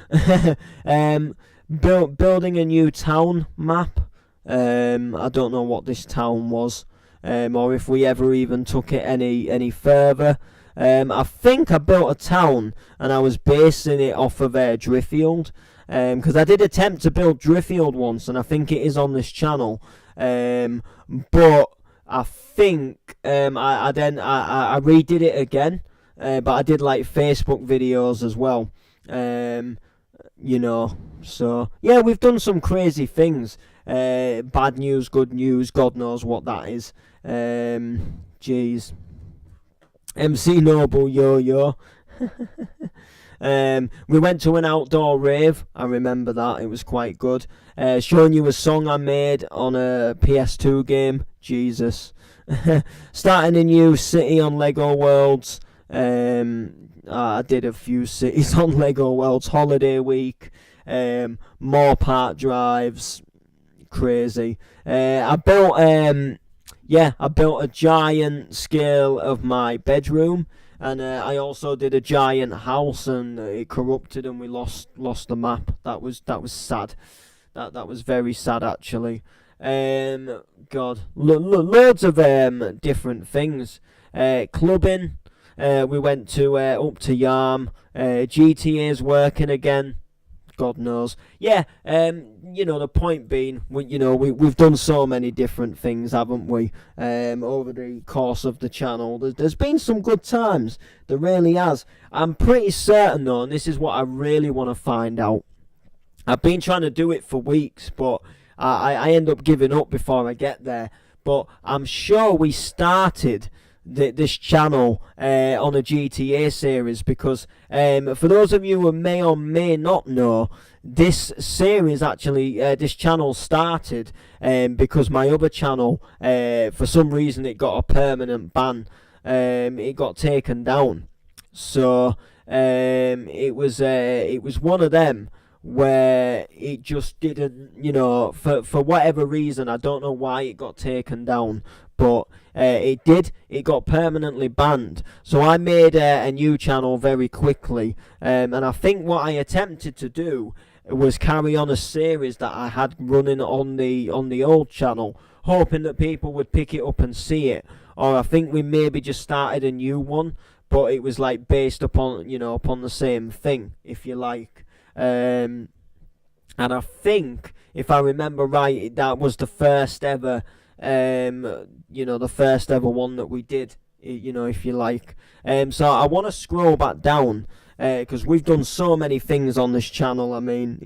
[SPEAKER 1] Building a new town map. I don't know what this town was, or if we ever even took it any further. I think I built a town and I was basing it off of Driffield, because I did attempt to build Driffield once, and I think it is on this channel. But I think I redid it again, but I did like Facebook videos as well. So yeah, we've done some crazy things. Bad news, good news, God knows what that is. Jeez. MC Noble Yo-Yo. We went to an outdoor rave. I remember that. It was quite good. Showing you a song I made on a PS2 game. Jesus. Starting a new city on Lego Worlds. I did a few cities on Lego Worlds. Holiday Week. More part drives. Crazy. I built a giant scale of my bedroom, and I also did a giant house, and it corrupted, and we lost the map. That was sad. That was very sad actually. God, loads of different things. Clubbing. We went to up to Yarm. GTA's working again. God knows. Yeah, the point being, we've done so many different things, haven't we, over the course of the channel. There's been some good times. There really has. I'm pretty certain, though, and this is what I really want to find out. I've been trying to do it for weeks, but I end up giving up before I get there. But I'm sure we started this channel on a GTA series, because for those of you who may or may not know, this series actually, this channel started because my other channel, for some reason, it got a permanent ban. It got taken down. So it was one of them where it just didn't, for whatever reason, I don't know why it got taken down, but it got permanently banned. So I made a new channel very quickly, and I think what I attempted to do was carry on a series that I had running on the old channel, hoping that people would pick it up and see it. Or I think we maybe just started a new one, but it was like based upon upon the same thing, if you like. And I think, if I remember right, that was the first ever, the first ever one that we did, if you like. So I want to scroll back down, because we've done so many things on this channel. I mean,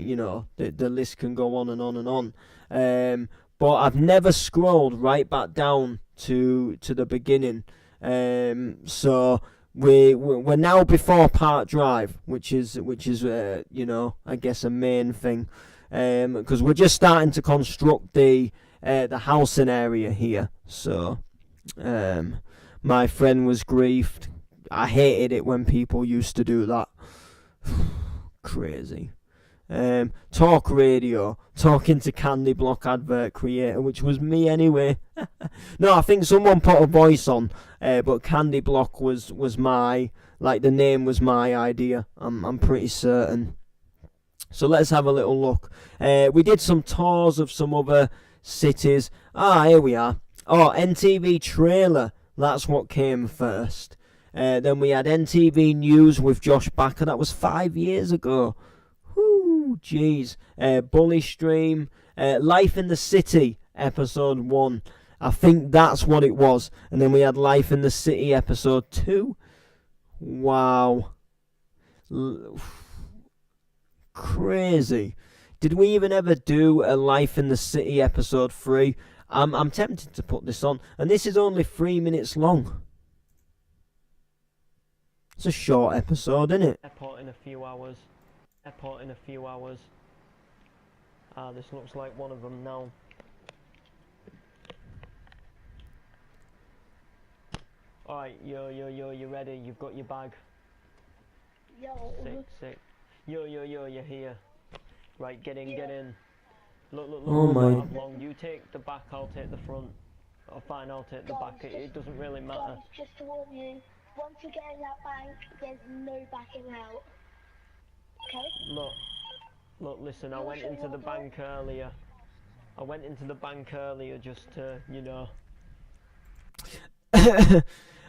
[SPEAKER 1] the list can go on and on and on. But I've never scrolled right back down to the beginning. So we're now before Park Drive, which is I guess a main thing, because we're just starting to construct the housing area here. So my friend was griefed. I hated it when people used to do that. Crazy. Talk radio, talking to Candy Block advert creator, which was me anyway. No, I think someone put a voice on, but Candy Block was my, like, the name was my idea. I'm pretty certain. So let's have a little look. We did some tours of some other cities. Here we are. Oh, NTV trailer. That's what came first. Then we had NTV News with Josh Backer. That was 5 years ago. Whoo, jeez. Bully Stream. Life in the City, episode 1. I think that's what it was. And then we had Life in the City, episode 2. Wow. Crazy. Did we even ever do a Life in the City, episode 3? I'm tempted to put this on, and this is only 3 minutes long. It's a short episode, isn't it?
[SPEAKER 3] Airport in a few hours. Airport in a few hours. This looks like one of them now. Alright, yo, you ready? You've got your bag.
[SPEAKER 4] Yo.
[SPEAKER 3] Sick. Yo, you're here. Right, get in. Look,
[SPEAKER 1] Oh my.
[SPEAKER 3] How long. You take the back, I'll take the front. Or fine, I'll take the back. It doesn't really matter.
[SPEAKER 4] Guys, just to warn you, once you get in that bank, there's no backing out. Okay?
[SPEAKER 3] Look, listen, I went into the bank earlier. Just to, you know.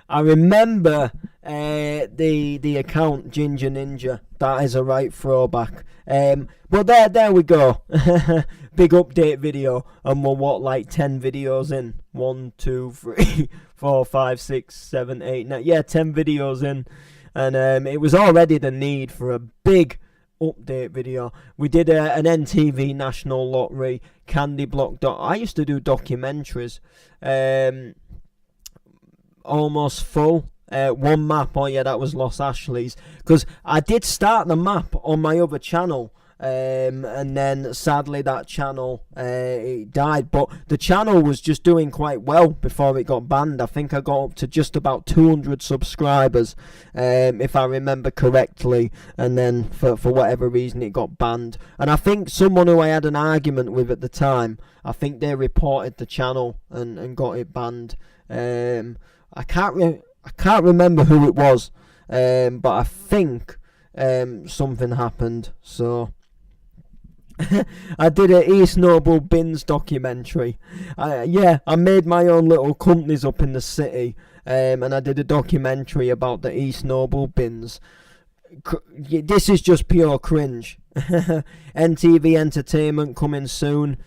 [SPEAKER 1] I remember the account Ginger Ninja. That is a right throwback. But there we go. Big update video, and we're what, like 10 videos in? 1, 2, 3, 4, 5, 6, 7, 8, 9. Yeah, 10 videos in, and it was already the need for a big update video. We did an NTV National Lottery Candy Block. I used to do documentaries. Almost full. One map. Oh yeah, that was Los Ashley's, because I did start the map on my other channel, and then sadly that channel it died. But the channel was just doing quite well before it got banned. I think I got up to just about 200 subscribers, if I remember correctly, and then for whatever reason it got banned. And I think someone who I had an argument with at the time, I think they reported the channel and got it banned. I can't remember who it was, but I think something happened. So I did an East Noble Bins documentary. I made my own little companies up in the city, and I did a documentary about the East Noble Bins. This is just pure cringe. NTV Entertainment coming soon.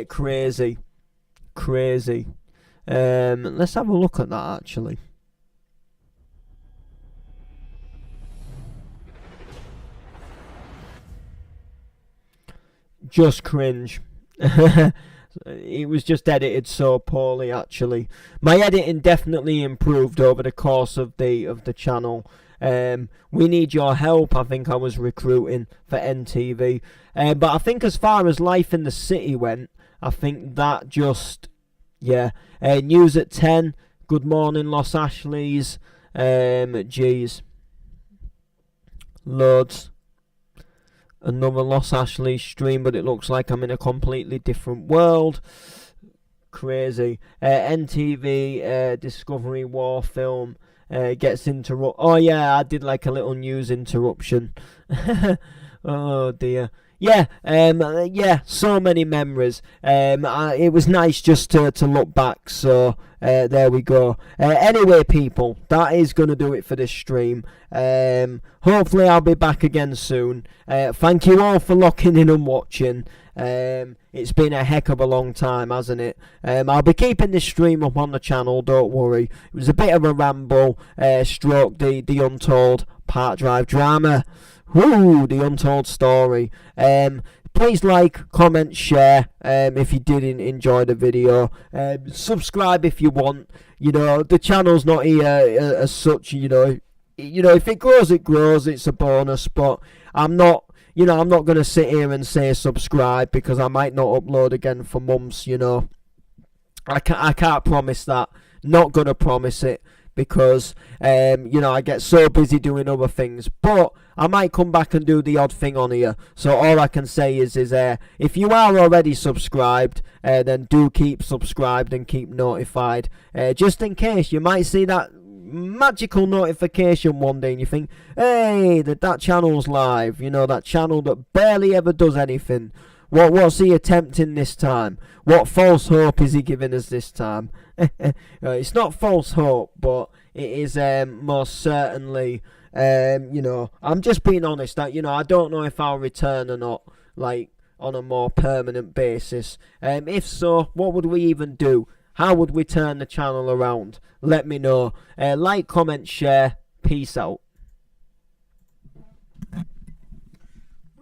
[SPEAKER 1] Crazy. Let's have a look at that actually. Just cringe. It was just edited so poorly actually. My editing definitely improved over the course of the channel. We need your help. I think I was recruiting for NTV. But I think as far as life in the city went, I think that just... Yeah, news at 10. Good morning, Los Ashleys. Jeez. Loads. Another Los Ashleys stream, but it looks like I'm in a completely different world. Crazy. NTV Discovery War film gets interrupted. Oh, yeah, I did like a little news interruption. Oh, dear. Yeah, so many memories. It was nice just to look back, so there we go. Anyway, people, that is going to do it for this stream. Hopefully I'll be back again soon. Thank you all for locking in and watching. It's been a heck of a long time, hasn't it? I'll be keeping this stream up on the channel, don't worry. It was a bit of a ramble, stroke the untold part drive drama. Woo, the untold story. Please like, comment, share if you did enjoy the video. Subscribe if you want. You know, the channel's not here as such, you know, if it grows, it grows. It's a bonus, but I'm not going to sit here and say subscribe because I might not upload again for months, you know. I can't promise that. Not going to promise it. Because, I get so busy doing other things. But I might come back and do the odd thing on here. So all I can say is if you are already subscribed, then do keep subscribed and keep notified. Just in case you might see that magical notification one day and you think, hey, that channel's live. You know, that channel that barely ever does anything. What's he attempting this time? What false hope is he giving us this time? It's not false hope, but it is most certainly, I'm just being honest that, I don't know if I'll return or not, like, on a more permanent basis. If so, what would we even do? How would we turn the channel around? Let me know. Like, comment, share. Peace out.